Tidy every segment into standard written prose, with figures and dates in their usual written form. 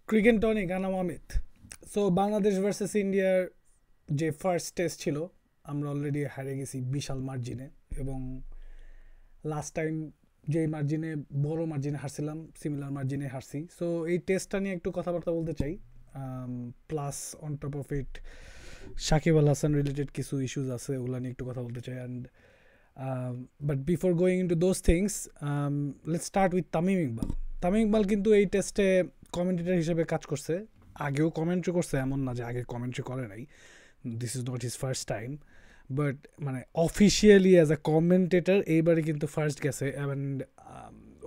Cricket tonic Anam Amit. So Bangladesh versus ইন্ডিয়ার যে first test ছিল আমরা অলরেডি হারে গেছি বিশাল মার্জিনে, এবং লাস্ট টাইম যেই মার্জিনে বড় মার্জিনে হারছিলাম সিমিলার মার্জিনে হারছি। সো এই টেস্টটা নিয়ে একটু কথাবার্তা বলতে চাই, plus on top of it Shakib Al Hasan related কিছু ইস্যুস আছে, ওগুলো নিয়ে একটু কথা বলতে চাই। And but before going into those things, let's start with Tamim Iqbal. Tamim Iqbal কিন্তু এই টেস্টে কমেন্টেটর হিসেবে কাজ করছে, আগেও কমেন্ট্রি করছে, এমন না যে আগে কমেন্ট্রি করে নাই। This is not his first time, but মানে অফিসিয়ালি অ্যাজ আ কমেন্টেটর এইবারে কিন্তু ফার্স্ট গেছে। অ্যান্ড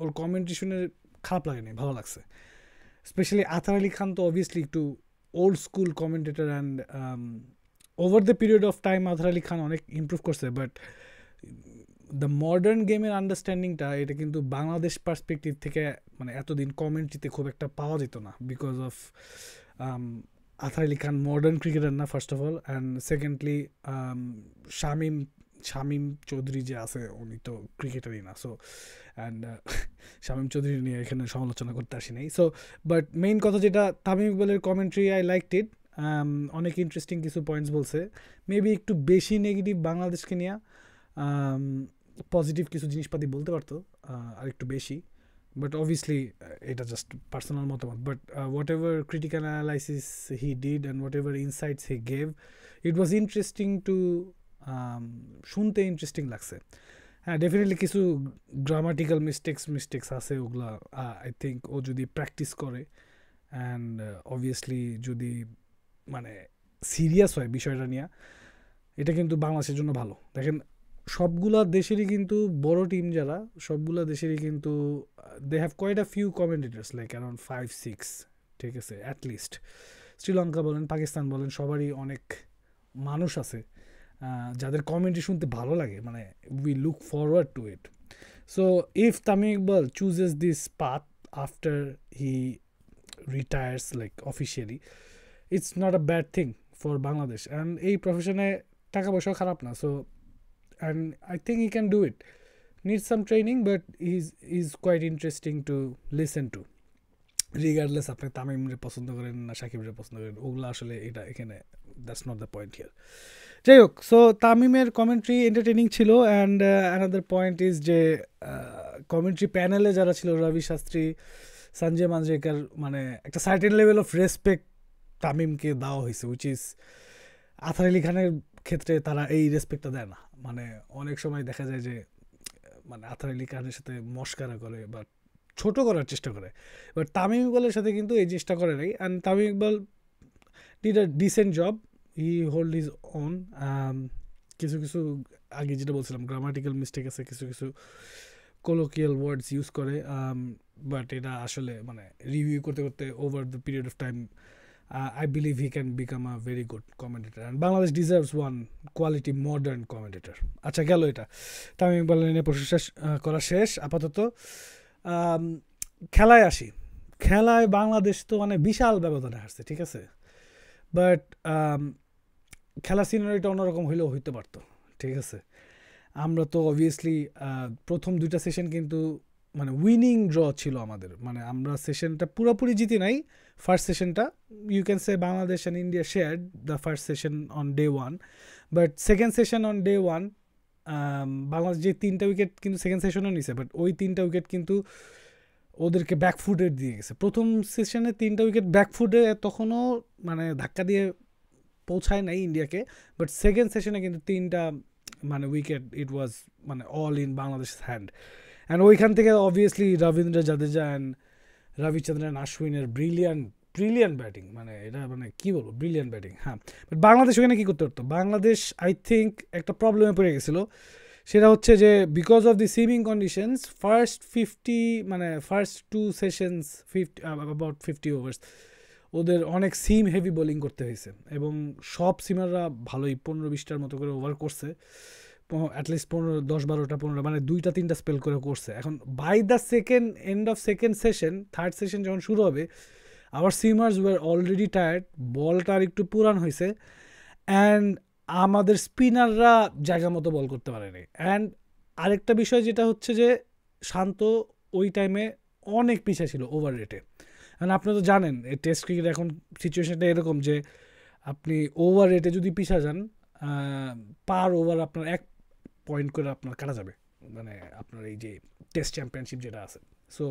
ওর কমেন্ট্রি শুনে খারাপ লাগেনি, ভালো লাগছে। স্পেশালি আতার আলী খান তো অবভিয়াসলি একটু old school commentator, and over the period of time Athar Ali খান অনেক ইমপ্রুভ করছে। বাট দ্য মডার্ন গেমের আন্ডারস্ট্যান্ডিংটা এটা কিন্তু বাংলাদেশ পার্সপেক্টিভ থেকে মানে এতদিন কমেন্ট্রিতে খুব একটা পাওয়া যেত না, because of Athar Ali Khan modern cricketer না first of all, and secondly Shamim Shamim Chowdhury যে আছে উনি তো ক্রিকেটারই না। সো অ্যান্ড শামিম চৌধুরী নিয়ে এখানে সমালোচনা করতে আসি নাই। সো বাট মেইন কথা যেটা, তামিম ইকবালের কমেন্ট্রি আই লাইকড ইট। অনেক ইন্টারেস্টিং কিছু পয়েন্টস বলছে, মেবি একটু বেশি নেগেটিভ বাংলাদেশকে নিয়ে, পজিটিভ কিছু জিনিসপাতি বলতে পারতো আর একটু বেশি। বাট অবভিয়াসলি এটা জাস্ট পার্সোনাল মতামত। But what ever critical analysis he did and what ever insights he gave, it was interesting two, শুনতে ইন্টারেস্টিং লাগছে। হ্যাঁ, ডেফিনেটলি কিছু গ্রামাটিক্যাল মিস্টেক্স আছে, ওগুলা আই থিঙ্ক ও যদি প্র্যাকটিস করে অ্যান্ড অবভিয়াসলি যদি মানে সিরিয়াস হয় বিষয়টা নিয়ে, এটা কিন্তু বাংলাদেশের জন্য ভালো। দেখেন, সবগুলা দেশেরই কিন্তু বড় টিম যারা, সবগুলা দেশেরই কিন্তু they have quite a few commentators, like around 5-6, ঠিক আছে, অ্যাটলিস্ট। শ্রীলঙ্কা বলেন, পাকিস্তান বলেন, সবারই অনেক মানুষ আছে যাদের কমেন্ট্রি শুনতে ভালো লাগে, মানে we look forward to it. So if Tamim Iqbal chooses this path after he রিটায়ার্স like officially, it's not a bad thing for Bangladesh. And এই প্রফেশনে টাকা পয়সাও খারাপ না। So and I think he can do it. Needs some training, but he's quite interesting to listen to. Regardless আপনি তামিমরে পছন্দ করেন না সাকিবরে পছন্দ করেন, ওগুলো আসলে এটা এখানে that's not the point here. যাই হোক, সো তামিমের কমেন্ট্রি এন্টারটেনিং ছিল। অ্যান্ড অ্যানাদার পয়েন্ট ইজ যে কমেন্ট্রি প্যানেলে যারা ছিল, রবি শাস্ত্রী, সঞ্জয় মাঞ্জরেকর, মানে একটা সার্টেন লেভেল অফ রেসপেক্ট তামিমকে দেওয়া হয়েছে, উইচ ইজ আতার আলী খানের ক্ষেত্রে তারা এই রেসপেক্টটা দেয় না। মানে অনেক সময় দেখা যায় যে মানে আতার আলী খানের সাথে মস্কারা করে বা ছোট করার চেষ্টা করে, বাট তামিম ইকবালের সাথে কিন্তু এই চেষ্টা করে নাই। And Tamim Iqbal did a decent job, he hold his own. কিছু কিছু আগে যেটা বলছিলাম গ্রামাটিক্যাল মিস্টেক আছে, কিছু কিছু কোলোকিয়াল ওয়ার্ডস ইউজ করে, বাট এটা আসলে মানে রিভিউ করতে করতে over the period of time I believe he can become a very good commentator, and Bangladesh deserves one quality modern commentator. আচ্ছা, গেল এটা। তামিম ইকবাল নিয়ে প্রশংসা করা শেষ আপাতত। খেলায় আসি। খেলায় বাংলাদেশ তো মানে বিশাল ব্যবধানে হারছে, ঠিক আছে, বাট খেলার সিনারিটা অন্যরকম হইলেও হইতে পারতো, ঠিক আছে। আমরা তো অবভিয়াসলি প্রথম দুইটা সেশন কিন্তু মানে উইনিং ড্র ছিল আমাদের, মানে আমরা সেশনটা পুরোপুরি জিতি নাই। ফার্স্ট সেশনটা you can say Bangladesh and India shared the first session on day one, but second session on day one Bangladesh যে 3টা উইকেট কিন্তু সেকেন্ড সেশনও নিছে, বাট ওই 3টা উইকেট কিন্তু ওদেরকে ব্যাকফুটে দিয়ে গেছে। প্রথম সেশনে 3টা উইকেট ব্যাকফুটে তখনও মানে ধাক্কা দিয়ে পৌঁছায় নাই ইন্ডিয়াকে, বাট সেকেন্ড সেশনে কিন্তু 3টা মানে উইকেট ইট ওয়াজ মানে all in Bangladesh hand. And ওইখান থেকে অবভিয়াসলি রবীন্দ্র জাদেজা অ্যান্ড রবিচন্দ্রন আশ্বিনের ব্রিলিয়ান্ট ব্যাটিং, মানে এটা মানে কী বলবো, ব্রিলিয়ান্ট ব্যাটিং। হ্যাঁ, বাট বাংলাদেশ ওখানে কী করতে পারতো? বাংলাদেশ আই থিঙ্ক একটা প্রবলেমে পড়ে গেছিলো, সেটা হচ্ছে যে because of the সিমিং conditions first 2 sessions 50 ওভার্স ওদের অনেক সিম হেভি বোলিং করতে হয়েছে, এবং সব সিমাররা ভালোই 15-20টার মতো করে ওভার করছে, অ্যাটলিস্ট 10-12টা 15 মানে 2-3টা স্পেল করে করছে। এখন by the end of second session, third session যখন শুরু হবে, our seamers were already tired, বলটা আর একটু পুরান হয়েছে, অ্যান্ড আমাদের স্পিনাররা জায়গা মতো বল করতে পারেনি। অ্যান্ড আরেকটা বিষয় যেটা হচ্ছে যে শান্ত ওই টাইমে অনেক পিছিয়ে ছিল ওভার রেটে, কারণ আপনি তো জানেন এই টেস্ট ক্রিকেট এখন সিচুয়েশনটা এরকম যে আপনি ওভার রেটে যদি পিছা যান পার ওভার আপনার 1 পয়েন্ট করে আপনার কাটা যাবে, মানে আপনার এই যে টেস্ট চ্যাম্পিয়নশিপ যেটা আছে। সো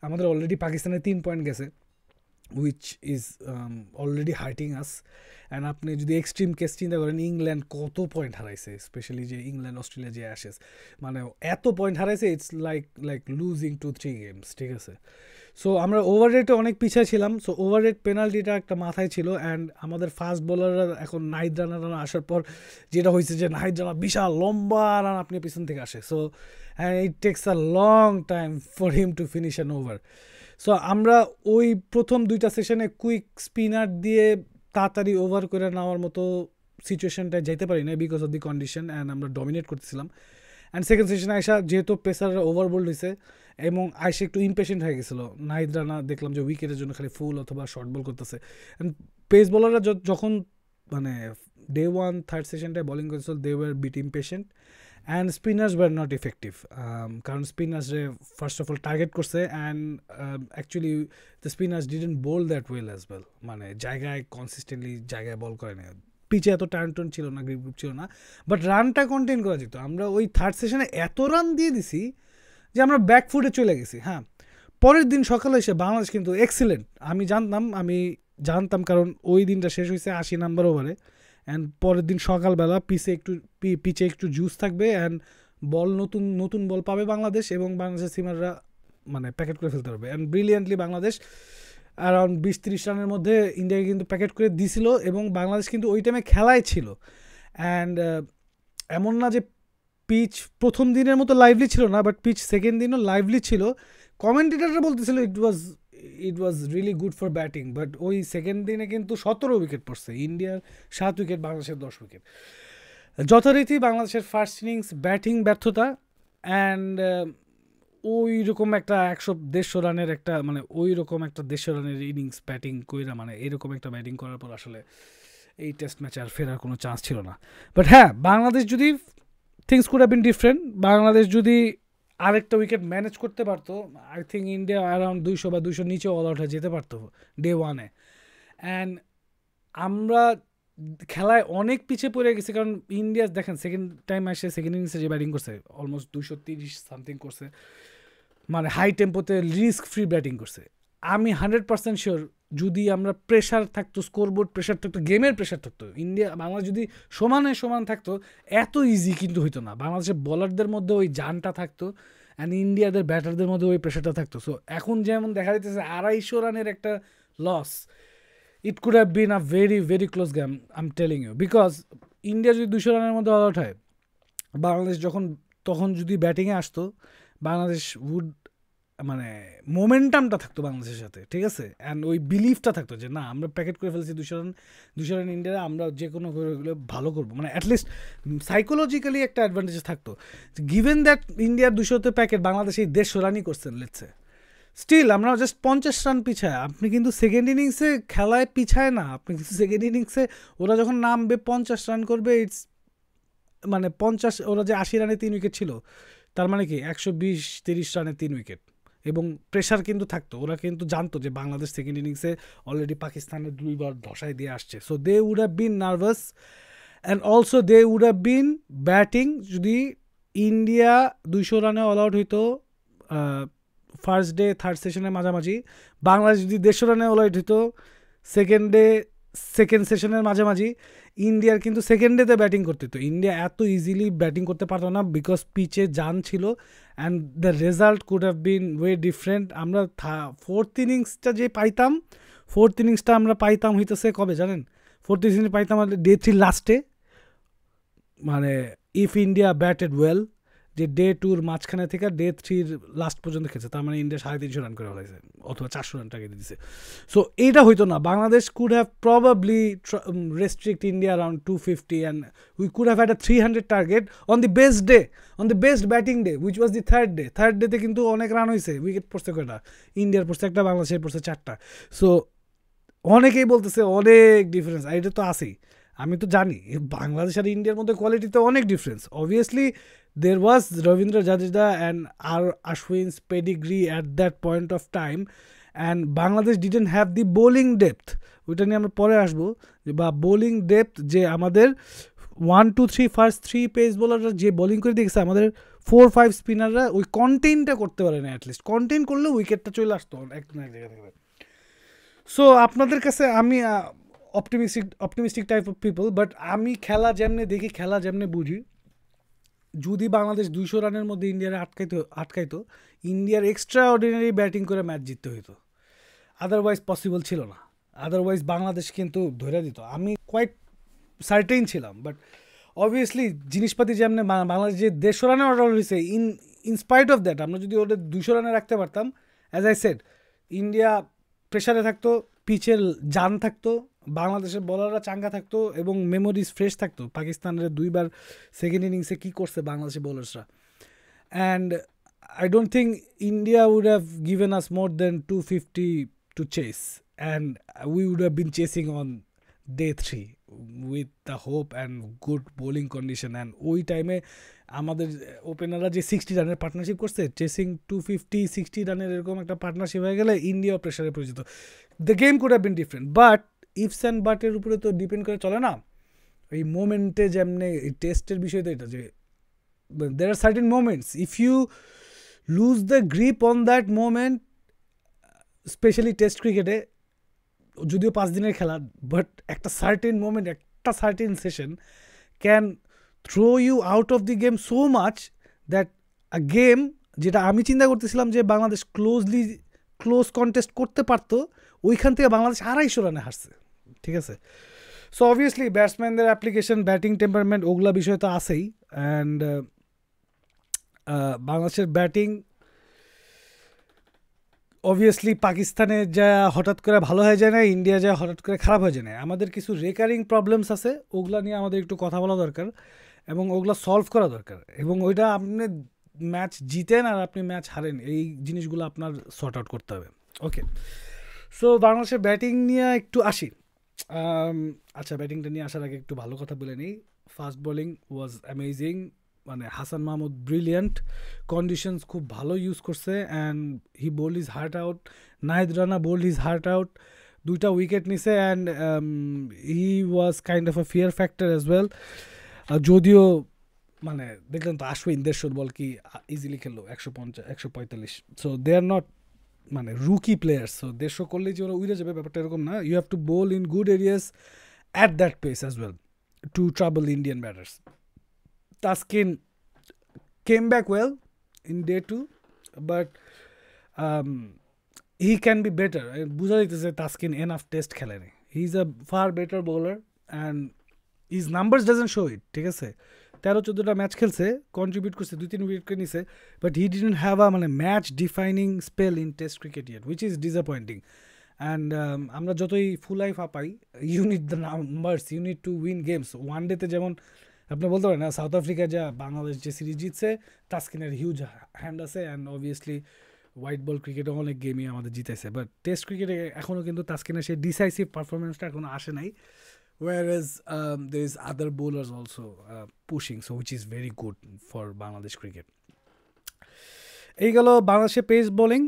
আমাদের অলরেডি পাকিস্তানে 3 পয়েন্ট গেছে, which is already hurting us. And আপনি যদি এক্সট্রিম কেস চিন্তা করেন, ইংল্যান্ড কত পয়েন্ট হারাইছে, স্পেশালি যে ইংল্যান্ড অস্ট্রেলিয়া যে অ্যাশেস, মানে এত পয়েন্ট হারাইছে, ইটস লাইক লুজিং 2-3 গেমস, ঠিক আছে। সো আমরা ওভার রেটে অনেক পিছিয়ে ছিলাম। সো ওভার রেট পেনাল্টিটা একটা মাথায় ছিল। অ্যান্ড আমাদের ফাস্ট বোলাররা এখন নাহিদ রানা আসার পর যেটা হয়েছে যে নাহিদ রানা বিশাল লম্বা রান আপনি পিছন থেকে আসে। So and it takes a long time for him to finish an over. So আমরা ওই প্রথম 2টা সেশনে কুইক স্পিনার দিয়ে তাড়াতাড়ি ওভার করে নেওয়ার মতো সিচুয়েশনটায় যেতে পারি না because of the condition, and আমরা ডমিনেট করতেছিলাম। অ্যান্ড সেকেন্ড সেশনে আয়সা যেহেতু পেসাররা ওভারবোল্ড হয়েছে এবং আয়সা একটু ইমপেশেন্ট হয়ে গেছিলো, নাহিদ রানা দেখলাম যে উইকেটের জন্য খালি ফুল অথবা শর্ট বল করতেছে। অ্যান্ড পেস বোলাররা যখন মানে ডে 1 থার্ড সেশনটায় বোলিং করেছিল, they were bit impatient and spinners were not effective. কারণ স্পিনার্সরে ফার্স্ট অফ অল টার্গেট করছে, and actually the spinners didn't bowl that well as well, মানে জায়গায় কনসিস্টেন্টলি জায়গায় বল করে না, পিচে এত টার্ন ছিল না, গ্রিপ গ্রুপ ছিল না, বাট রানটা কন্টেন করা যেত। আমরা ওই থার্ড সেশনে এত রান দিয়ে দিছি যে আমরা ব্যাকফুটে চলে গেছি। হ্যাঁ, পরের দিন সকালে এসে বাংলাদেশ কিন্তু এক্সিলেন্ট, আমি জানতাম কারণ ওই দিনটা শেষ হয়েছে 80 নাম্বার ওভারে। অ্যান্ড পরের দিন সকালবেলা পিচে একটু জুস থাকবে, অ্যান্ড বল নতুন বল পাবে বাংলাদেশ, এবং বাংলাদেশের সিমাররা মানে প্যাকেট করে ফেলতে পারবে। অ্যান্ড ব্রিলিয়ান্টলি বাংলাদেশ অ্যারাউন্ড 20-30 রানের মধ্যে ইন্ডিয়াকে কিন্তু প্যাকেট করে দিছিল, এবং বাংলাদেশ কিন্তু ওই টাইমে খেলায় ছিল। অ্যান্ড এমন না যে পিচ প্রথম দিনের মতো লাইভলি ছিল না, বাট পিচ সেকেন্ড দিনও লাইভলি ছিল। কমেন্টেটাররা বলতেছিল it was really good for batting, but ওই সেকেন্ড দিনে কিন্তু 17 উইকেট পড়ছে, ইন্ডিয়ার 7 উইকেট, বাংলাদেশের 10 উইকেট। যথারীতি বাংলাদেশের ফার্স্ট ইনিংস ব্যাটিং ব্যর্থতা, অ্যান্ড ওই রকম একটা 100-150 রানের একটা মানে ওই রকম একটা 150 রানের ইনিংস ব্যাটিং কইরা, মানে এরকম একটা ব্যাটিং করার পর আসলে এই টেস্ট ম্যাচে আর ফেরার কোনো চান্স ছিল না। বাট হ্যাঁ, বাংলাদেশ যদি things could have been different, Bangladesh যদি আরেকটা উইকেট ম্যানেজ করতে পারতো, আই থিঙ্ক ইন্ডিয়া অ্যারাউন্ড 200 বা 200 নিচে অল আউট হয়ে যেতে পারতো ডে 1-এ। অ্যান্ড আমরা খেলায় অনেক পিছিয়ে পড়ে গেছি, কারণ ইন্ডিয়া দেখেন সেকেন্ড টাইম আসে সেকেন্ড ইনিংসে যে ব্যাটিং করছে অলমোস্ট 230 সামথিং করছে, মানে হাই টেম্পোতে রিস্ক ফ্রি ব্যাটিং করছে। আমি 100% শিওর যদি আমরা প্রেশার থাকতো, স্কোরবোর্ড প্রেশার থাকতো, গেমের প্রেশার থাকতো, বাংলাদেশ যদি সমান থাকতো, এত ইজি কিন্তু হইতো না। বাংলাদেশের বলারদের মধ্যে ওই জানটা থাকতো, অ্যান্ড ইন্ডিয়াদের ব্যাটারদের মধ্যে ওই প্রেশারটা থাকতো। সো এখন যেমন দেখা যাইতেছে 250 রানের একটা loss, it could have been a very very close game, I am telling you. Because India যদি 200 রানের মধ্যে অল আউট হয়, বাংলাদেশ তখন যদি ব্যাটিংয়ে আসতো, বাংলাদেশ উড মানে মোমেন্টামটা থাকতো বাংলাদেশের সাথে, ঠিক আছে। অ্যান্ড ওই বিলিফটা থাকতো যে না, আমরা প্যাকেট করে ফেলছি 200 রান ইন্ডিয়া, আমরা যে কোনো ভালো করবো, মানে অ্যাটলিস্ট সাইকোলজিক্যালি একটা অ্যাডভান্টেজ থাকতো। গিভেন দ্যাট ইন্ডিয়ার 200তে প্যাকেট, বাংলাদেশ এই 150 রানই করছেন লেটসে, স্টিল আমরা জাস্ট 50 রান পিছায়। আপনি কিন্তু সেকেন্ড ইনিংসে খেলায় পিছায় না, আপনি কিন্তু সেকেন্ড ইনিংসে ওরা যখন নামবে 50 রান করবে, ইটস মানে 50, ওরা যে 80 রানে 3 উইকেট ছিল, তার মানে কি 120-30 রানে 3 উইকেট, এবং প্রেশার কিন্তু থাকতো। ওরা কিন্তু জানতো যে বাংলাদেশ সেকেন্ড ইনিংসে অলরেডি পাকিস্তানের 2 বার ধসায় দিয়ে আসছে। So they would have been nervous, and also they would have been batting. যদি ইন্ডিয়া 200 রানে অল আউট হইতো ফার্স্ট ডে থার্ড সেশনের মাঝামাঝি, বাংলাদেশ যদি 150 রানে অল আউট হইতো সেকেন্ড সেশনের মাঝামাঝি, ইন্ডিয়ার কিন্তু সেকেন্ড ডেতে ব্যাটিং করতে হতো। ইন্ডিয়া এত ইজিলি ব্যাটিং করতে পারতো না, বিকজ পিচে জান ছিল, and the result could have bin way different. আমরা ফোর্থ ইনিংসটা যে পাইতাম, আমরা পাইতাম হইতেছে কবে জানেন? ফোর্থ ইনিংস পাইতাম ডে 3 লাস্টে, মানে ইফ ইন্ডিয়া ব্যাটেড ওয়েল, যে ডে 2-র মাঝখানে থেকে ডে 3-র লাস্ট পর্যন্ত খেলছে, তার মানে ইন্ডিয়া 350 রান করে ফেলেছে, অথবা 400 রান টার্গেট দিয়েছে। সো এইটা হইতো না, Bangladesh could have probably restrict India around 250, and we could have had a 300 target on the best day, on the best batting day, which was the third ডেতে কিন্তু অনেক রান হয়েছে, উইকেট পড়ছে কয়টা, ইন্ডিয়ার পড়ছে একটা, বাংলাদেশের পড়ছে 4টা। সো অনেকেই বলতেছে অনেক ডিফারেন্স, এটা তো আছেই, আমি তো জানি বাংলাদেশ আর ইন্ডিয়ার মধ্যে কোয়ালিটিতে অনেক difference. Obviously there was Ravindra Jadeja and R. Ashwin's pedigree at that point of time, and Bangladesh didn't have the bowling depth, ওইটা নিয়ে আমরা পরে আসবো, বা বোলিং ডেপথ যে আমাদের 1-2-3 ফার্স্ট 3 পেস বোলাররা যে বোলিং করে দেখছে, আমাদের 4-5 স্পিনাররা ওই কন্টেইনটা করতে পারে না, অ্যাটলিস্ট কন্টেইন করলে উইকেটটা চলে আসতো এক জায়গা থেকে। সো আপনাদের কাছে আমি optimistic type of people, but আমি খেলা যেমনে দেখি, খেলা যেমনে বুঝি, যদি বাংলাদেশ 200 রানের মধ্যে ইন্ডিয়ার আটকাইতো, ইন্ডিয়ার এক্সট্রা অর্ডিনারি ব্যাটিং করে ম্যাচ জিততে হইতো, আদারওয়াইজ পসিবল ছিল না। আদারওয়াইজ বাংলাদেশ কিন্তু ধরে দিত, আমি কোয়াইট সার্টেইন ছিলাম। বাট অবভিয়াসলি জিনিসপাতি যেমনি বাংলাদেশ যে 150 রানে অর্ডার হয়েছে, ইনস্পাইট অফ দ্যাট আমরা যদি ওদের 200 রানে রাখতে পারতাম, অ্যাজ আই সেড, ইন্ডিয়া প্রেশারে থাকতো, পিচের জান থাকতো, বাংলাদেশের বলাররা চাঙ্গা থাকতো এবং মেমোরিজ ফ্রেশ থাকতো পাকিস্তানের 2বার সেকেন্ড ইনিংসে কী করছে বাংলাদেশের বোলার্সরা। And I don't think India would have given us more than 250 to chase, and we would have been chasing on day 3 with the hope and good bowling condition. And ওই টাইমে আমাদের ওপেনাররা যে 60 রানের পার্টনারশিপ করছে, চেসিং 250-60 রানের এরকম একটা partnership হয়ে গেলে ইন্ডিয়া প্রেশারে পরিচিত, the game could have been different. But ifs and বাটের উপরে তো ডিপেন্ড করে চলে না, এই মোমেন্টে যেমনি টেস্টের বিষয় তো এটা, যে there are certain moments, if you lose the grip on that moment, specially test ক্রিকেটে, যদিও 5 দিনের খেলা, বাট একটা সার্টেন মোমেন্ট, একটা certain session can throw you out of the game so much that a game, যেটা আমি চিন্তা করতেছিলাম যে বাংলাদেশ ক্লোজ কন্টেস্ট করতে পারতো, ওইখান থেকে বাংলাদেশ 250 রানে হারছে, ঠিক আছে। সো অবভিয়াসলি ব্যাটসম্যানদের অ্যাপ্লিকেশন, ব্যাটিং টেম্পারমেন্ট, ওগুলা বিষয় তো আছেই। অ্যান্ড বাংলাদেশের ব্যাটিং অবভিয়াসলি পাকিস্তানে যা হঠাৎ করে ভালো হয়ে যায় না, ইন্ডিয়া যা হঠাৎ করে খারাপ হয়ে যায় না, আমাদের কিছু রেকারিং প্রবলেমস আছে, ওগুলা নিয়ে আমাদের একটু কথা বলা দরকার এবং ওগুলা সলভ করা দরকার। এবং ওইটা আপনি ম্যাচ জিতেন আর আপনি ম্যাচ হারেন, এই জিনিসগুলো আপনার সর্ট আউট করতে হবে। ওকে, সো বাংলাদেশের ব্যাটিং নিয়ে একটু আসি। আচ্ছা, ব্যাটিংটা নিয়ে আসার আগে একটু ভালো কথা বলে নিই। ফাস্ট বোলিং ওয়াজ অ্যামেজিং, মানে হাসান মাহমুদ ব্রিলিয়ান্ট, কন্ডিশনস খুব ভালো ইউজ করছে, and he bowled his heart out, Nahid Rana bowled his heart out, 2টা উইকেট নিছে, and he was kind of a fear factor as well. যদিও মানে দেখলেন তো আশ্বিন 150 বল কি ইজিলি খেললো, 145, সো দে আর নট মানে রুকি প্লেয়ার্স, সো 150 করলেই যে ওরা উড়ে যাবে ব্যাপারটা এরকম না, you have to bowl in good areas at that pace as well to trouble Indian batters. Taskin came back well in day 2, but he can be better. বুঝা যাইতেছে তাসকিন এনাফ টেস্ট খেলেনি, হি is a far better bowler and his numbers doesn't show ইট, ঠিক আছে। 13-14টা match খেলছে, contribute করছে, 2-3 wicket নিছে, but he didn't have a মানে match defining spell in test cricket yet, which is disappointing. And আমরা যতই ফুলাই ফাপাই, you need the numbers, you need to win games. One ডেতে যেমন আপনি বলতে পারেন না, সাউথ আফ্রিকা যা বাংলাদেশ যে সিরিজ জিতছে, তাসকিনের হিউজ হ্যান্ড আছে, অ্যান্ড অবভিয়াসলি হোয়াইট বল ক্রিকেটে অনেক গেমই আমাদের জিতেছে, বাট টেস্ট ক্রিকেটে এখনও কিন্তু তাসকিনের সেই ডিসাইসিভ পারফরমেন্সটা এখনও আসে নাই, whereas there is other bowlers also pushing, so which is very good for Bangladesh cricket. এই গেল বাংলাদেশের পেস বোলিং।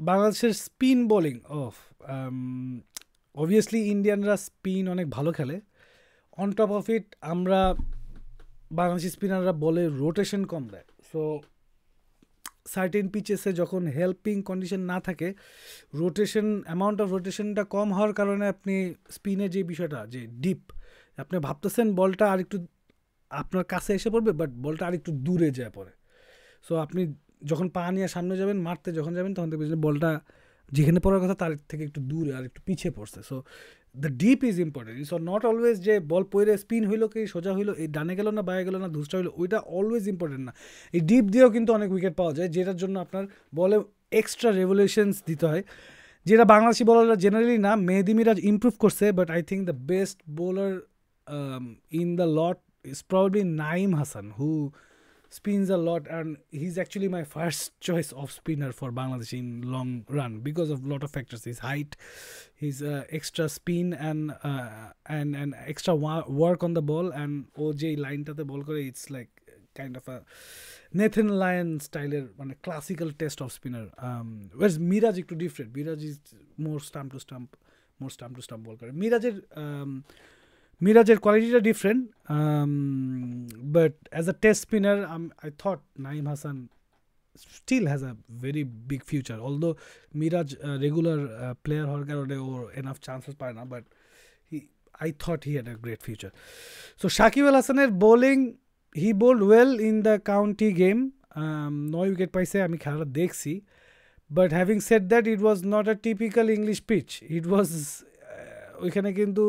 বাংলাদেশের স্পিন বোলিং, অবভিয়াসলি ইন্ডিয়ানরা স্পিন অনেক ভালো খেলে, অন টপ অফ ইট আমরা বাংলাদেশি স্পিনাররা বলে রোটেশন কম দেয়, সো সার্টেন পিচেসে যখন হেল্পিং কন্ডিশন না থাকে, রোটেশন অ্যামাউন্ট অফ রোটেশনটা কম হওয়ার কারণে আপনি স্পিনের যে বিষয়টা, যে ডিপ, আপনি ভাবতেছেন বলটা আরেকটু আপনার কাছে এসে পড়বে, বাট বলটা আরেকটু দূরে যায় পড়ে, সো আপনি যখন পা নিয়ে সামনে যাবেন, মারতে যখন যাবেন, তখন দেখবেন বলটা যেখানে পড়ার কথা তার থেকে একটু দূরে আর একটু পিছিয়ে পড়ছে। So the deep is important, so not always যে বল পড়ে স্পিন হইলো কি সোজা হইলো, এই ডানে গেল না বায়ে গেল না ধুসটা হইলো, ওইটা অলওয়েজ ইম্পর্টেন্ট না। এই ডিপ দিয়েও কিন্তু অনেক উইকেট পাওয়া যায়, যেটার জন্য আপনার বলে এক্সট্রা রেভলিউশনস দিতে হয়, যেটা বাংলাদেশি বোলাররা জেনারেলি না। মেহেদি মিরাজ ইমপ্রুভ করছে, but I think the best bowler in the lot is probably Naim Hasan, who spins a lot, and he's actually my first choice of spinner for Bangladesh in long run because of lot of factors: his height, his extra spin, and extra work on the ball, and OJ line ta the ball kore, it's like kind of a Nathan Lyon স্টাইলের মানে classical test off spinner. Whereas Miraz একটু different, Miraz is more stump to stump bowl করে। মিরাজের কোয়ালিটিটা different, but as a test spinner I thought Nayeem Hasan still has a very big future, although Miraj regular player হওয়ার কারণে ওর enough chances পায় না, but I thought he had a great future. So Shakib Al Hasaনের bowling, he bowled well in the county game, 9 wicket পাইছে, আমি খেলাটা দেখছি, but having said that it was not a typical English pitch. It was ওইখানে কিন্তু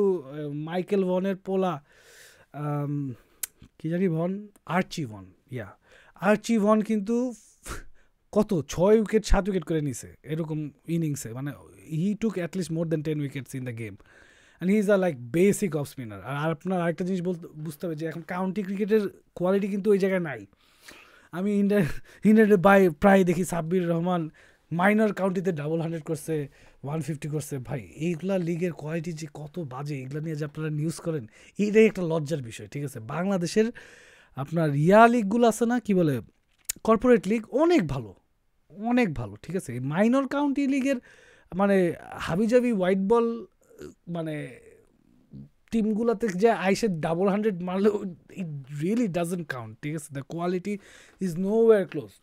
Michael ভনের পোলা, কি জানি von, আর্চি von কিন্তু কত 6 উইকেট 7 উইকেট করে নিছে এরকম ইনিংসে, মানে he took at least more than 10 wickets in the game, and he is a like basic of spinner. আর আপনার আরেকটা জিনিস বুঝতে হবে যে এখন কাউন্টি ক্রিকেটের কোয়ালিটি কিন্তু ওই জায়গায় নাই। আমি ইন্ডিয়ার প্রায় দেখি সাব্বির রহমান মাইনর কাউন্টিতে 100 করছে, 150 করছে। ভাই এইগুলা লিগের কোয়ালিটি যে কত বাজে, এগুলো নিয়ে যে আপনারা নিউজ করেন, এইটাই একটা লজ্জার বিষয়। ঠিক আছে, বাংলাদেশের আপনার লিগগুলো আছে না, কি বলে কর্পোরেট লিগ, অনেক ভালো, ঠিক আছে। এই মাইনর কাউন্টি লিগের মানে হাবিজাবি হোয়াইট বল মানে টিমগুলোতে যে আইসে 100 মারলে ইট রিয়েলি ডাজন্ট কাউন্ট। ঠিক আছে, the quality is nowhere close.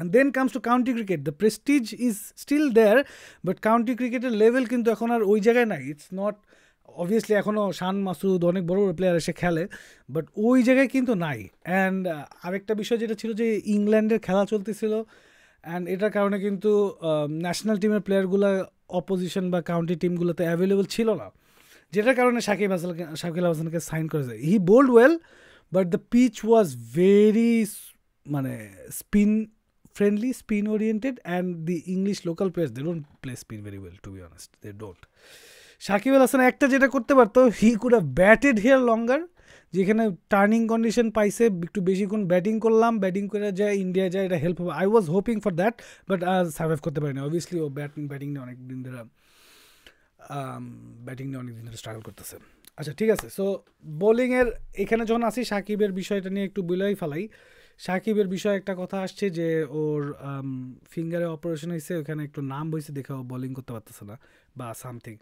And then comes to county cricket, the prestige is still there, but county cricketer level কিন্তু এখন আর ওই জায়গায় নাই। ইটস নট, অবভিয়াসলি এখনও শান মাসুদ অনেক বড় বড় প্লেয়ার এসে খেলে, বাট ওই জায়গায় কিন্তু নাই। অ্যান্ড আরেকটা বিষয় যেটা ছিল যে ইংল্যান্ডের খেলা চলতেছিল, অ্যান্ড এটার কারণে কিন্তু ন্যাশনাল টিমের প্লেয়ারগুলো অপোজিশন বা কাউন্টি টিমগুলোতে অ্যাভেলেবল ছিল না, যেটার কারণে শাকিব আল হাসানকে সাইন করেছে। He bowled well, but the pitch was very মানে friendly, spin oriented, and the English local players, they don't play spin very well, to be honest, they don't. Shakib Al Hasan একটা যেটা করতে পারতো, he could have batted here longer, যেখানে turning condition পাইছে, একটু বেশিক্ষণ batting করে যায় ইন্ডিয়া যায়, এটা হেল্প হবে। I was hoping for that, but survive করতে পারিনি। অবভিয়াসলি ও ব্যাটিং নিয়ে অনেকদিন ধরে স্ট্রাগল করতেছে। আচ্ছা ঠিক আছে, সো বোলিংয়ের এখানে যখন আসি, সাকিবের বিষয়টা নিয়ে একটু বলেই ফেলাই। সাকিবের বিষয়ে একটা কথা আসছে যে ওর ফিঙ্গারে অপারেশন হয়েছে, ওখানে একটু নাম হয়েছে দেখে ও বোলিং করতে পারতেছে না বা something.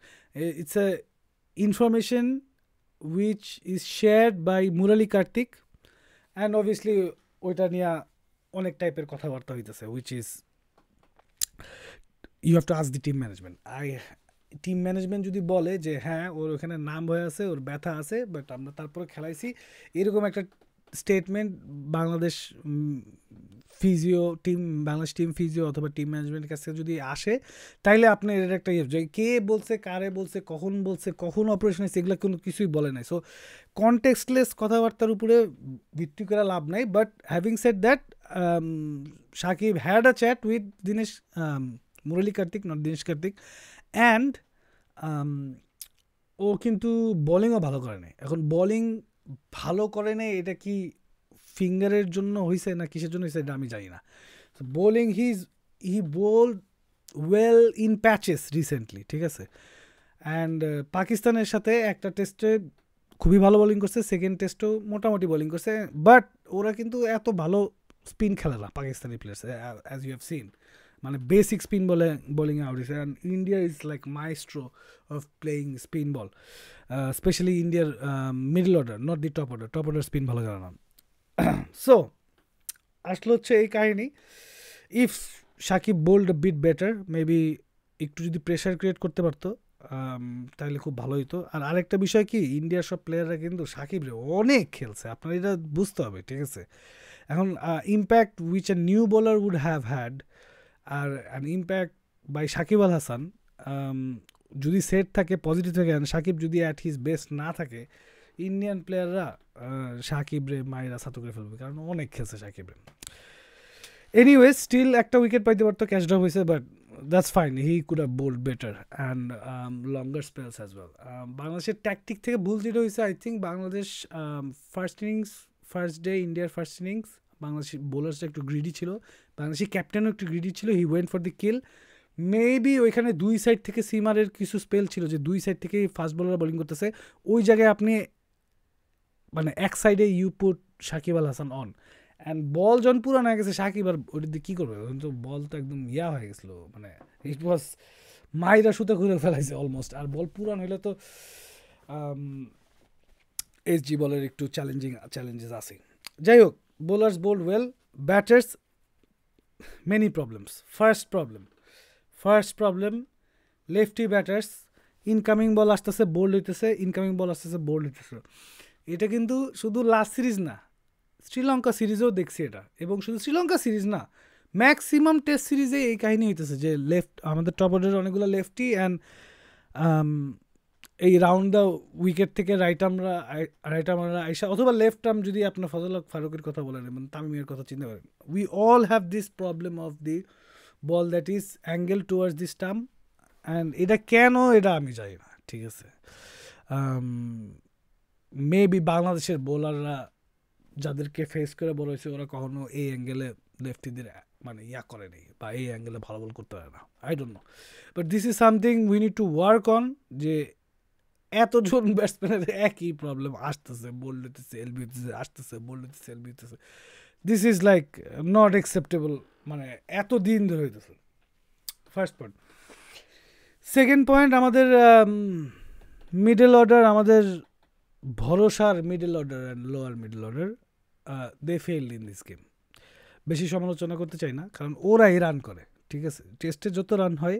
It's a information which is shared by Murali Karthik, and obviously ওইটা নিয়ে অনেক টাইপের কথাবার্তা হইতেছে, which is you have to ask the team management. Team management যদি বলে যে হ্যাঁ ওর ওখানে নাম হয়ে আছে, ওর ব্যথা আছে, বাট আমরা তারপরে খেলাইছি, এরকম একটা স্টেটমেন্ট বাংলাদেশ টিম ফিজিও অথবা টিম ম্যানেজমেন্টের কাছে যদি আসে, তাইলে আপনার এর একটা যে কে বলছে, কারে বলছে, কখন অপারেশন হয়েছে, এগুলো কোনো কিছুই বলে নাই। সো কনটেক্সটলেস কথাবার্তার উপরে ভিত্তি করে লাভ নাই। But having said that, Shakib had a chat with Murali Karthik, not Dinesh Karthik, and ও কিন্তু বোলিংও ভালো করে নাই। এখন বোলিং ভালো করে নেই, এটা কি ফিঙ্গারের জন্য হয়েছে না কিসের জন্য হয়েছে এটা আমি জানি না। Bowling he bowled well in patches recently, ঠিক আছে। অ্যান্ড পাকিস্তানের সাথে একটা টেস্টে খুবই ভালো বোলিং করছে, সেকেন্ড টেস্টেও মোটামুটি বোলিং করছে, বাট ওরা কিন্তু এত ভালো স্পিন খেলে না Pakistani players, as you have seen, মানে বেসিক স্পিন বোলিংয়ে আউট হয়েছে। And India is like maestro of playing spin ball, specially ইন্ডিয়ার middle order, not the top order spin ভালো করে না। সো আসলে হচ্ছে এই কাহিনী, if Shakib bowled a bit better, maybe একটু যদি প্রেশার ক্রিয়েট করতে পারতো তাহলে খুব ভালো হতো। আর আরেকটা বিষয় কি, ইন্ডিয়ার সব প্লেয়াররা কিন্তু সাকিবরে অনেক খেলছে, আপনার এটা বুঝতে হবে, ঠিক আছে। এখন impact which a new bowler would have had, আর an impact by Shakib Al Hasan, যদি সেট থাকে, পজিটিভ থাকে, সাকিব যদি অ্যাট হিজ বেস্ট না থাকে, ইন্ডিয়ান প্লেয়াররা সাকিবরে মায়েরা ছাতু করে ফেলবে, কারণ অনেক খেলছে সাকিবরে। এনিওয়ে স্টিল একটা উইকেট পাইতে পারতো, ক্যাচ ড্রপ হয়েছে, but that's fine, he could have bowled better and longer spells as well. বাংলাদেশের ট্যাকটিক থেকে ভুল যেটা হয়েছে, I think Bangladesh first day ইন্ডিয়ার ফার্স্ট ইনিংস বাংলাদেশি বোলার্সটা একটু গ্রিডি ছিল, বাংলাদেশি ক্যাপ্টেনও একটু গ্রিডি ছিল, he went for the kill. Maybe ওইখানে দুই সাইড থেকে সিমারের কিছু স্পেল ছিল যে দুই সাইড থেকেই ফাস্ট বোলার বোলিং করতেছে, ওই জায়গায় আপনি মানে এক সাইডে you put Shakib Al Hasan on, and ball যখন পুরানো হয়ে গেছে সাকিব আর ওটা দিয়ে কী করবে, তো বল তো একদম ইয়া হয়ে গেছিলো, মানে ইট ওয়াজ মাইরা সুতে ঘুরে ফেলাইছে অলমোস্ট। আর বল পুরান হইলে তো এসজি বলের একটু চ্যালেঞ্জেস আছে। যাই হোক, bowlers bowled well, batters many problems. First problem lefty batters, incoming ball আসতেছে বোল্ড হইতেছে, ইনকামিং বল আসতেছে বোল্ড হইতেছে। এটা কিন্তু শুধু লাস্ট সিরিজ না, শ্রীলঙ্কা সিরিজেও দেখছি এটা, এবং শুধু শ্রীলঙ্কা সিরিজ না, ম্যাক্সিমাম টেস্ট সিরিজে এই কাহিনী হইতেছে যে আমাদের টপ অর্ডারের অনেকগুলো লেফটি অ্যান্ড এই রাউন্ড দ্য উইকেট থেকে রাইট আর্মরা আইসা, অথবা লেফট আর্ম যদি আপনার ফজল হক ফারুকের কথা বলেন এবং তামিমের কথা চিন্তা করেন, we all have this problem of the ball that is angle towards the stump. And এটা কেন, এটা আমি জানি না, ঠিক আছে। মেবি বাংলাদেশের বোলাররা যাদেরকে ফেস করে বলা হয়েছে ওরা কখনো এই অ্যাঙ্গেলে লেফটিদের মানে ইয়া করে নেই, বা এই অ্যাঙ্গেলে ভালো বল করতে পারে না, I don't no. But this is something we need to work on, যে এতজন ব্যাটসম্যানের একই প্রবলেম, আসতেছে বোল্ড হইতেছে এলবি হইতেছে, আসতেছে বোল্ড হইতেছে এলবি হইতেছে। This is like not acceptable, মানে এত দিন ধরে হইতেছে। First point. সেকেন্ড পয়েন্ট, আমাদের মিডল অর্ডার, আমাদের ভরসার middle order and lower middle order, they failed in this game. বেশি সমালোচনা করতে চাই না, কারণ ওরাই রান করে, ঠিক আছে। টেস্টে যত রান হয়,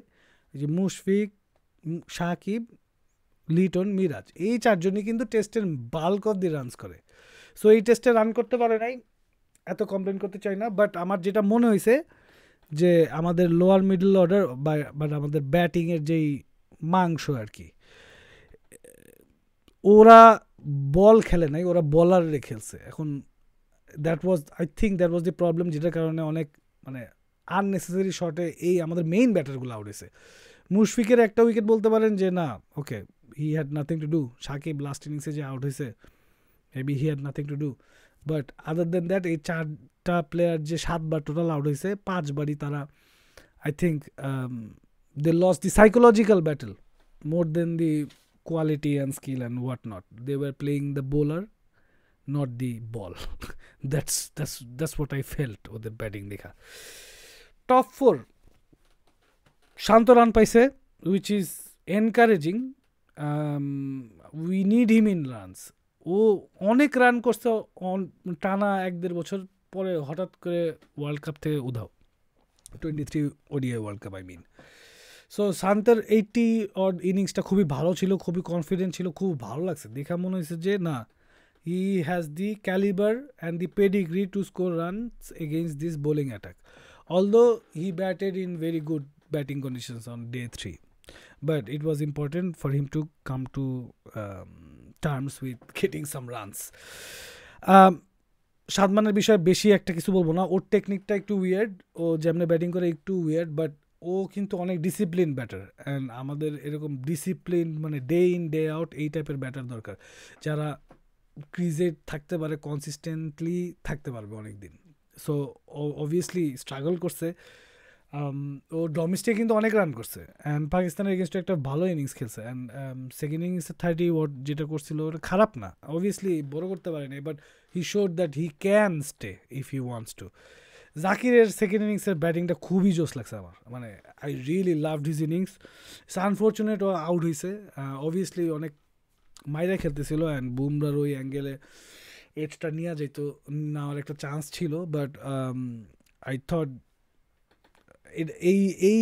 যে মুশফিক, সাকিব, লিটন, মিরাজ, এই চারজনই কিন্তু টেস্টের বাল্ক অফ দি রানস করে। সো এই টেস্টে রান করতে পারে নাই, এত কমপ্লেন করতে চাই না। বাট আমার যেটা মনে হয়েছে যে আমাদের লোয়ার মিডল অর্ডার বাট আমাদের ব্যাটিংয়ের যেই মাংস আর কি, ওরা বল খেলে নাই, ওরা বলারে খেলছে। এখন I think that was the problem, যেটার কারণে অনেক মানে আননেসেসারি শটে এই আমাদের মেইন ব্যাটারগুলো আউট হয়েছে। মুশফিকের একটা উইকেট বলতে পারেন যে না, okay, he had nothing to do. Shakib last ইনিংসে যে আউট হয়েছে, maybe he had nothing to do. But other than that, এই চারটা প্লেয়ার যে 7 বার টোটাল আউট হয়েছে, 5 বারই তারা, I think they loss the psychological battle more than the quality and skill and whatnot. They were playing the bowler, not the ball. that's what I felt with the batting dekha. Top 4, Shanto run paise, which is encouraging. We need him in runs. ও অনেক run করছে টানা 1-1.5 বছর পরে, হঠাৎ করে world cup থেকে উধাও, 23 ODI world cup I mean. So শান্তের 80 অড ইনিংসটা খুবই ভালো ছিল, খুবই কনফিডেন্ট ছিল, খুব ভালো লাগছে দেখা, মনে হয়েছে যে না, he has the calibre and the pedigree to score runs against this bowling attack, although he batted in very good batting conditions on day 3, but it was important for him to come to terms with getting some runs. সাদমানের বিষয়ে বেশি একটা কিছু বলবো না, ওর টেকনিকটা একটু weird, ও যেমনি batting করে একটু উইয়ার্ড, বাট ও কিন্তু অনেক ডিসিপ্লিন ব্যাটার। অ্যান্ড আমাদের এরকম ডিসিপ্লিন মানে ডে ইন ডে আউট এই টাইপের ব্যাটার দরকার, যারা ক্রিজে থাকতে পারে, কনসিস্টেন্টলি থাকতে পারবে অনেক দিন। সো অবভিয়াসলি স্ট্রাগল করছে, ও ডোমেস্টিক কিন্তু অনেক রান করছে, অ্যান্ড পাকিস্তানের এগেনস্টে একটা ভালো ইনিংস খেলছে। অ্যান্ড সেকেন্ড ইনিংসে 30 ওয়াট যেটা করছিল ওটা খারাপ না, অবভিয়াসলি বড় করতে পারেনি, but he showed that he can stay if he wants to. জাকিরের সেকেন্ড ইনিংসের ব্যাটিংটা খুবই জোশ লাগছে আমার, মানে I really loved his innings. Unfortunate ও আউট হয়েছে, অবভিয়াসলি অনেক মাইরা খেলতেছিল, অ্যান্ড বুমরার ওই অ্যাঙ্গেলে এজটা নেওয়া যেত, নেওয়ার একটা চান্স ছিল, বাট আই থট এই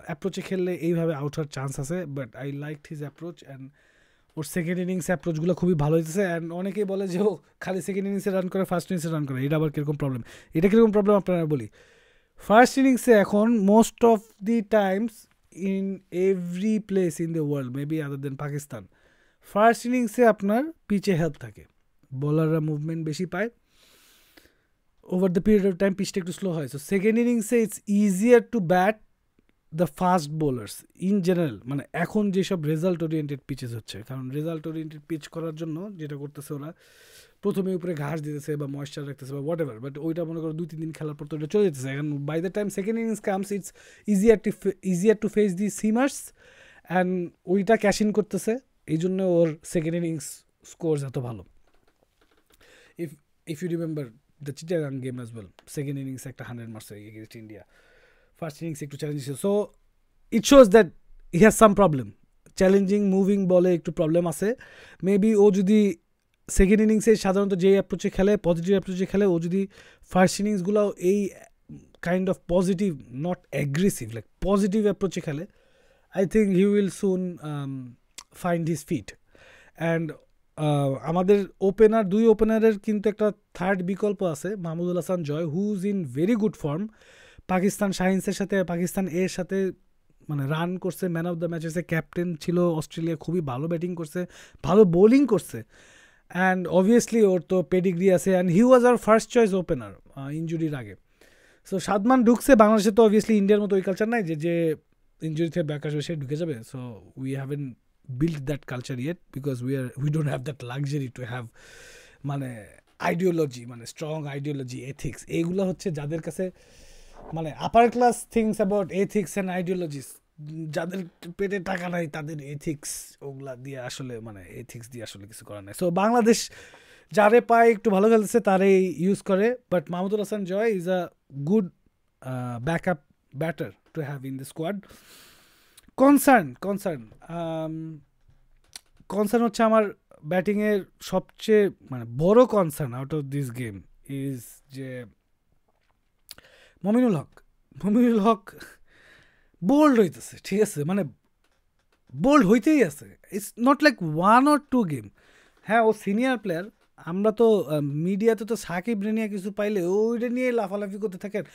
অ্যাপ্রোচে খেললে এইভাবে আউট হওয়ার চান্স আছে, but I liked his approach, and ওর সেকেন্ড ইনিংস অ্যাপ্রোচগুলো খুবই ভালো হয়েছে। অ্যান্ড অনেকেই বলে যে ও খালি সেকেন্ড ইনিংসে রান করে, ফার্স্ট ইনিংসে রান করে, এটা আবার কীরকম প্রবলেম, এটা কীরকম প্রবলেম আপনারা বলি। ফার্স্ট ইনিংসে এখন most of the times in every place in the world, maybe other than Pakistan, first ইনিংসে আপনার পিচে হেল্প থাকে, বলাররা মুভমেন্ট বেশি পায়, over the period of time পিচটা একটু স্লো হয়। সো সেকেন্ড ইনিংসে it's easier to bat the fast bowlers in general, মানে এখন যেসব রেজাল্ট ওরিয়েন্টেড পিচেস হচ্ছে, কারণ রেজাল্ট ওরিয়েন্টেড পিচ করার জন্য যেটা করতেছে ওরা, প্রথমে উপরে ঘাস দিতেছে বা ময়েশ্চার রাখতেছে বা হোয়াট এভার, বাট ওইটা মনে করো 2-3 দিন খেলার পর তো ওটা চলে যেতেছে। এখন by the time second innings comes, it's easier to face the seamers, and ওইটা ক্যাশ ইন করতেছে, এই জন্য ওর সেকেন্ড ইনিংস স্কোরস এত ভালো। If you remember the Chittagong game as well. Second ইনিংসে একটা 100 মারছে এগেনস্ট ইন্ডিয়া, ফার্স্ট ইনিংসে একটু চ্যালেঞ্জ ছিল। So it shows that he has some problem, challenging moving বলে একটু প্রবলেম আছে। মেবি ও যদি সেকেন্ড ইনিংসে সাধারণত যে অ্যাপ্রোচে খেলে, পজিটিভ অ্যাপ্রোচে খেলে, ও যদি ফার্স্ট ইনিংসগুলো এই kind of positive, not aggressive, like positive অ্যাপ্রোচে খেলে, I think he will soon find his feet. And আমাদের ওপেনার, দুই ওপেনারের কিন্তু একটা থার্ড বিকল্প আছে, Mahmudul Hasan Joy, whose in very good form. Pakistan শাহিন্সের সাথে, পাকিস্তান এর সাথে মানে রান করছে, ম্যান অফ দ্য ম্যাচ হয়েছে, ক্যাপ্টেন ছিল অস্ট্রেলিয়া, খুবই ভালো ব্যাটিং করছে, ভালো বোলিং করছে। অ্যান্ড অবভিয়াসলি ওর তো পেডিগ্রি আছে, and he was our first choice opener ইঞ্জুরির আগে। সো সাদমান ঢুকছে, বাংলাদেশে তো অবভিয়াসলি ইন্ডিয়ার মতো ওই কালচার নাই যে ইঞ্জুরি থেকে ব্যাক আসবে সে ঢুকে যাবে। So we haven build that culture yet, because we don't have that luxury to have মানে আইডিওলজি, মানে স্ট্রং আইডিওলজি, এথিক্স, এইগুলো হচ্ছে যাদের কাছে মানে upper class things about ethics and ideologies, যাদের পেটে টাকা নাই তাদের এথিক্স ওগুলা দিয়ে আসলে মানে এথিক্স দিয়ে আসলে কিছু করার নাই। সো বাংলাদেশ যারে পায় একটু ভালো খেলতেছে তারাই ইউজ করে, but Mahmudul Hasan Joy is a good backup batter to have in the squad. Concern হচ্ছে আমার ব্যাটিংয়ের সবচেয়ে মানে বড় concern out of this game is যে মমিনুল হক বোল্ড হইতেছে, ঠিক আছে, মানে বোল্ড হইতেই আছে। It's not like 1 or 2 game. হ্যাঁ, ও সিনিয়র প্লেয়ার, আমরা তো মিডিয়াতে তো সাকিব রেনিয়া কিছু পাইলে ওইটা নিয়ে লাফালাফি করতে থাকেন,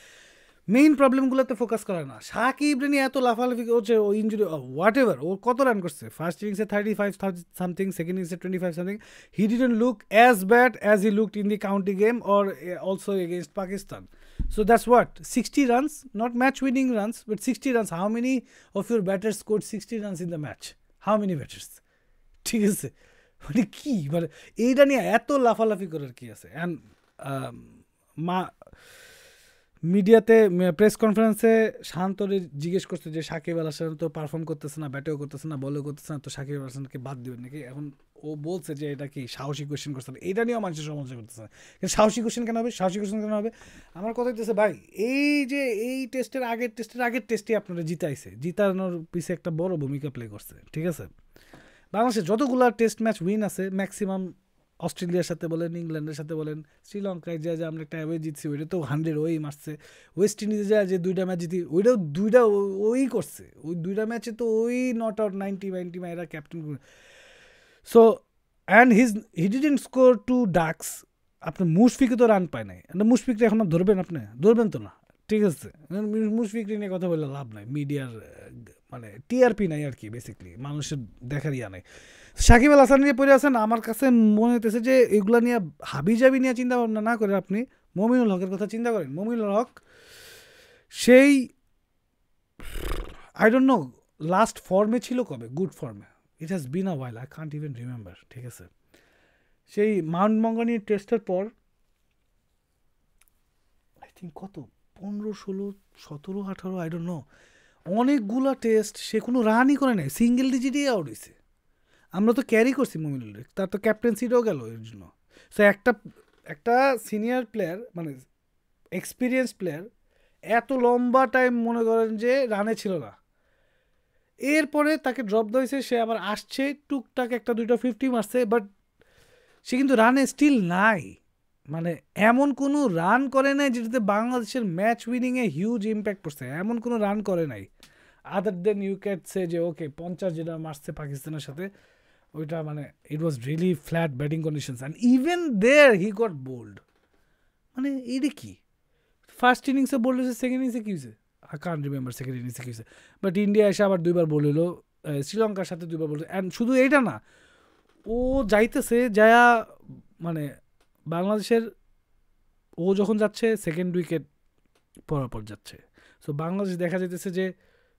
মেইন প্রবলেমগুলোতে ফোকাস করে না। সাকিব রেনি এত লাফালাফি করছে, ও ইঞ্জুরি হোয়াট এভার, ও কত রান করছে, ফার্স্ট ইনিংসে 35 সামথিং, সেকেন্ড ইনিংসে 25 something. He didn't look as bad as he looked in the county game or also against Pakistan. So that's what, 60 runs, not match winning runs, but 60 runs. How many of your batters scored 60 runs in the match? How many batters? ঠিক আছে, মানে কি, মানে এইটা নিয়ে এত লাফালাফি করার কি আছে? অ্যান্ড মিডিয়াতে প্রেস কনফারেন্সে শান্তরে জিজ্ঞেস করছে যে সাকিব আল হাসান তো পারফর্ম করতেছে না, ব্যাটেও করতেছে না, বলও করতেছে না, তো সাকিব আল হাসানকে বাদ দিবেন নাকি? এখন ও বলছে যে এটা কি সাহসী কোয়েশ্চেন করছে না, এটা নিয়েও মানুষের সমালোচনা করতেছে না। কিন্তু সাহসী কোয়েশ্চেন কেন হবে? আমার কথা হচ্ছে ভাই, এই যে এই টেস্টের আগের টেস্টে আপনারা জিতানোর পিছে একটা বড় ভূমিকা প্লে করছে, ঠিক আছে। বাংলাদেশের যতগুলো টেস্ট ম্যাচ উইন আছে ম্যাক্সিমাম অস্ট্রেলিয়ার সাথে বলেন, ইংল্যান্ডের সাথে বলেন, শ্রীলঙ্কায় যে আমরা একটা অ্যাওয়ে জিতছি, ওইটা তো 100 ওই মারছে। ওয়েস্ট ইন্ডিজে যায় যে 2টা ম্যাচ জিতি, ওইটাও 2টা ওই করছে, ওই 2টা ম্যাচে তো ওই নট আউট 90 মাইরা captain. So and he didn't score 2 ducks. আপনার মুশফিকে তো রান পায় নাই, মুশফিকটা এখন ধরবেন তো না, ঠিক আছে। মুশফিক নিয়ে কথা বললে লাভ নাই, মিডিয়ার মানে টিআরপি নাই আর কি, বেসিকলি মানুষের দেখার ইয়া নাই। সাকিব আল হাসান নিয়ে পড়ে আছেন, আমার কাছে মনে হইতেছে যে এগুলো নিয়ে হাবিজাবি নিয়ে চিন্তা ভাবনা না করে আপনি মমিনুল হকের কথা চিন্তা করেন। মমিনুল হক সেই আই ডোন্ট নো লাস্ট ফর্মে ছিল কবে, গুড ফর্মে, it has been a while, I can't even remember, ঠিক আছে। সেই মাউন্ট মঙ্গানি টেস্টের পর আই থিঙ্ক কত 15, 16, 17, 18, আই ডোন্ট নো, অনেকগুলা টেস্ট সে কোনো রানই করে নাই, সিঙ্গেল ডিজিটেই আউট হয়েছে। আমরা তো ক্যারি করছি মমিনুল, তার তো ক্যাপ্টেন্সিটাও গেল এর জন্য। সো একটা সিনিয়র প্লেয়ার মানে এক্সপিরিয়েন্স প্লেয়ার এত লম্বা টাইম মনে করেন যে রানে ছিল না, এরপরে তাকে ড্রপ দেওয়া হয়েছে, সে আবার আসছে টুকটাক 1-2টা 50 মারছে, বাট সে কিন্তু রানে স্টিল নাই, মানে এমন কোনো রান করে নাই যেটাতে বাংলাদেশের ম্যাচ উইনিংয়ে হিউজ ইম্প্যাক্ট পড়ছে, এমন কোনো রান করে নাই। আদার দেন ইউ ক্যান সে যে ওকে 50 যেটা মারছে পাকিস্তানের সাথে, ওইটা মানে it was really flat batting conditions, and even there he got bowled. মানে এইটা কি, ফার্স্ট ইনিংসে বোল্ড হয়েছে, সেকেন্ড ইনিংসে কী হয়েছে আই কান্ট রিমেম্বার, সেকেন্ড ইনিংসে কী হয়েছে, বাট ইন্ডিয়া এসে আবার 2বার বোল্ড হলো, শ্রীলঙ্কার সাথে 2বার বোল্ড। অ্যান্ড শুধু এইটা না, ও যাইতেছে যায়া মানে বাংলাদেশের, ও যখন যাচ্ছে সেকেন্ড উইকেট পর যাচ্ছে। সো বাংলাদেশ দেখা যেতেছে যে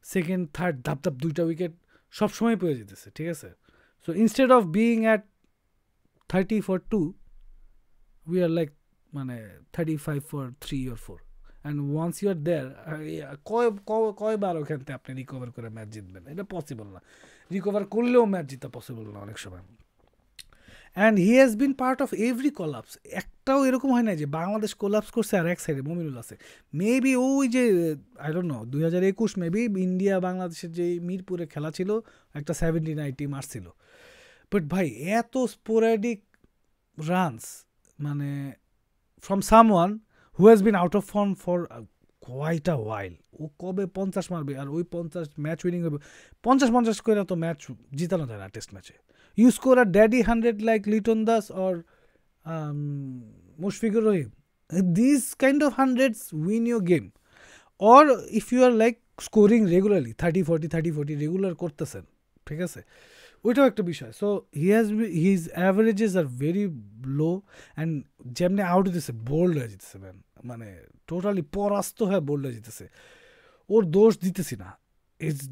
সেকেন্ড থার্ড ধাপ 2টা উইকেট সবসময় পেয়ে যেতেছে, ঠিক আছে। So instead of being at 30 for 2, we are like 35 for 3 or 4. And once you are there, কয়বার ওখান থেকে আপনি রিকভার করে ম্যাচ জিতবেন, এটা পসিবল না। রিকভার করলেও ম্যাচ জিতা পসিবল না অনেক সময়। And he has been part of every collapse. একটাও এরকম হয় না যে বাংলাদেশ কোলাপস করছে আর এক সাইডে মমিনুল আছে। মেবি ওই যে I don't no 2021 maybe India বাংলাদেশের যে মিরপুরে খেলা ছিল একটা 79 মারছিল, বাট ভাই এত স্পোরাডিক রানস মানে from someone who has been out of form for quite a while. ও কবে 50 মারবে আর ওই 50 ম্যাচ উইনিং হবে? 50 করে তো ম্যাচ জিতানো যায় না টেস্ট ম্যাচে। You score a daddy 100 like Liton Das or Mushfiqur Rahim, this kind of hundreds win your game. Or if you are like scoring regularly 30-40 regular করতেছেন, ঠিক আছে, ওইটাও একটা বিষয়। So his averages are very low and যেমনি আউট হইতেছে বোল্ড হয়ে যেতেছে ম্যান, মানে টোটালি পরাস্ত হয়ে বোল্ড হয়ে যেতেছে। ওর দোষ দিতেছি না,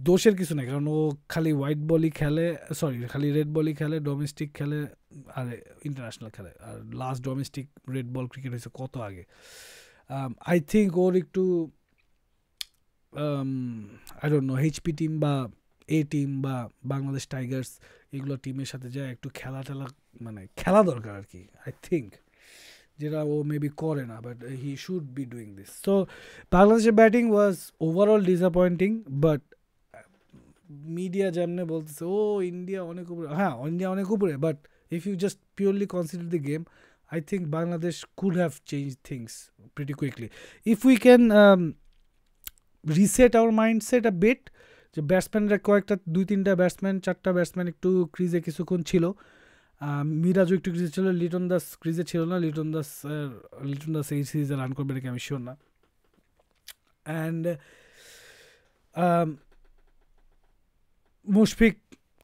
দোষের কিছু নাই, কারণ ও খালি হোয়াইট বলই খেলে, সরি খালি রেড বলই খেলে, ডোমেস্টিক খেলে আর ইন্টারন্যাশনাল খেলে। আর last domestic red ball cricket হয়েছে কত আগে। আই থিঙ্ক ওর একটু I don't know HP team বা এ টিম বা বাংলাদেশ টাইগার্স এগুলো টিমের সাথে যায় একটু খেলা মানে খেলা দরকার আর কি, আই থিঙ্ক, যেটা ও মেবি করে না, but he should be doing this. So বাংলাদেশের batting was overall disappointing, but media যেমনে বলতেছে ও ইন্ডিয়া অনেক উপরে, হ্যাঁ ইন্ডিয়া অনেক উপরে, but if you just purely consider the game, I think Bangladesh could have changed things pretty quickly. If we can reset our mindset a bit, যে ব্যাটসম্যানরা কয়েকটা 2-3টা batsman 4টা ব্যাটসম্যান একটু ক্রিজে কিছুক্ষণ ছিল, মিরাজও একটু ক্রিজে ছিল, লিটন দাস ক্রিজে ছিল না, লিটন দাস এই সিরিজে রান করবে নাকি আমি শিওর না। And Mushfiq,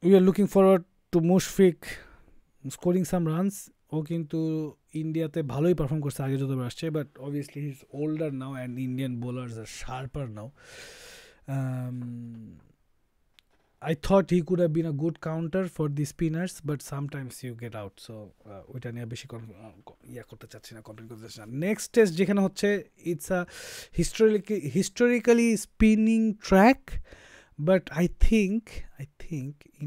we are looking forward to Mushfiq scoring some runs. ও কিন্তু ইন্ডিয়াতে ভালোই পারফর্ম করছে আগে যতবার আসছে, but obviously he is older now and Indian bowlers are sharper now. I thought he could have been a good counter for the spinners, but sometimes you get out. So ওইটা নিয়ে বেশি করতে চাচ্ছি না, কমপ্লেন করতে চাচ্ছি না। Next test যেখানে হচ্ছে, it's a historically spinning track, but I think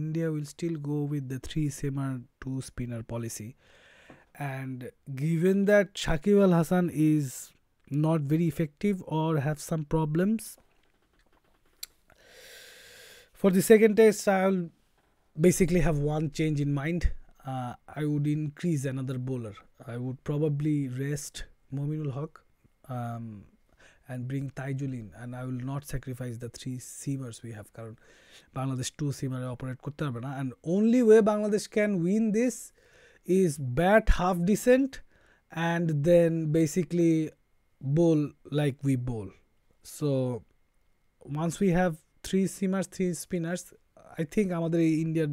India will still go with the 3-seamer 2-spinner policy. And given that Shakib Al Hasan is not very effective or have some problems, for the second test I'll basically have one change in mind. I would increase another bowler. I would probably rest Mominul Haq and bring Taijul in, and I will not sacrifice the 3-seamers we have, কারণ Bangladesh 2-seamer operate করতে পারবে না, and only way Bangladesh can win this is bat half decent and then basically bowl like we bowl. So once we have 3-seamers 3-spinners, I think আমাদের এই Indian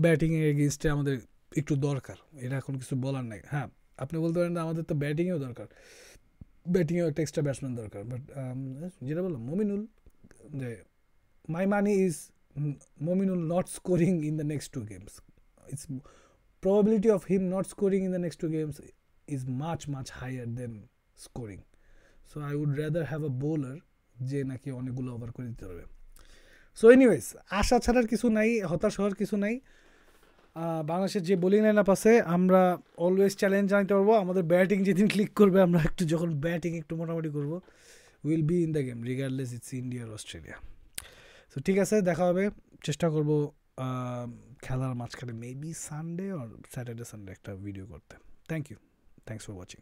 batting এর এগেইনস্টে আমাদের একটু দরকার, এটা এখন কিছু বলার নাই। হ্যাঁ আপনি বলতে পারেন আমাদের তো ব্যাটিংয়েও দরকার, ব্যাটিংয়েও একটা এক্সট্রা ব্যাটসম্যান দরকার, বাট যেটা বললাম মমিনুল, যে my money is Mominul not scoring in the next 2 games. It's probability of him not scoring in the next 2 games is much higher than scoring. So I would rather have a bowler যে নাকি অনেকগুলো over করে দিতে পারবে। So anyways, আশা ছাড়ার কিছু নাই, হতাশ হওয়ার কিছু নাই। বাংলাদেশের যে বোলিং লাইন আপ আছে আমরা অলওয়েজ চ্যালেঞ্জ জানাতে পারবো। আমাদের ব্যাটিং যেদিন ক্লিক করবে, আমরা একটু যখন ব্যাটিং একটু মোটামুটি করবো, will be in the game regardless it's India আর অস্ট্রেলিয়া। সো ঠিক আছে, দেখা হবে, চেষ্টা করবো খেলার মাঝখানে maybe Sunday or Saturday Sunday একটা ভিডিও করতে। Thank you, thanks for watching.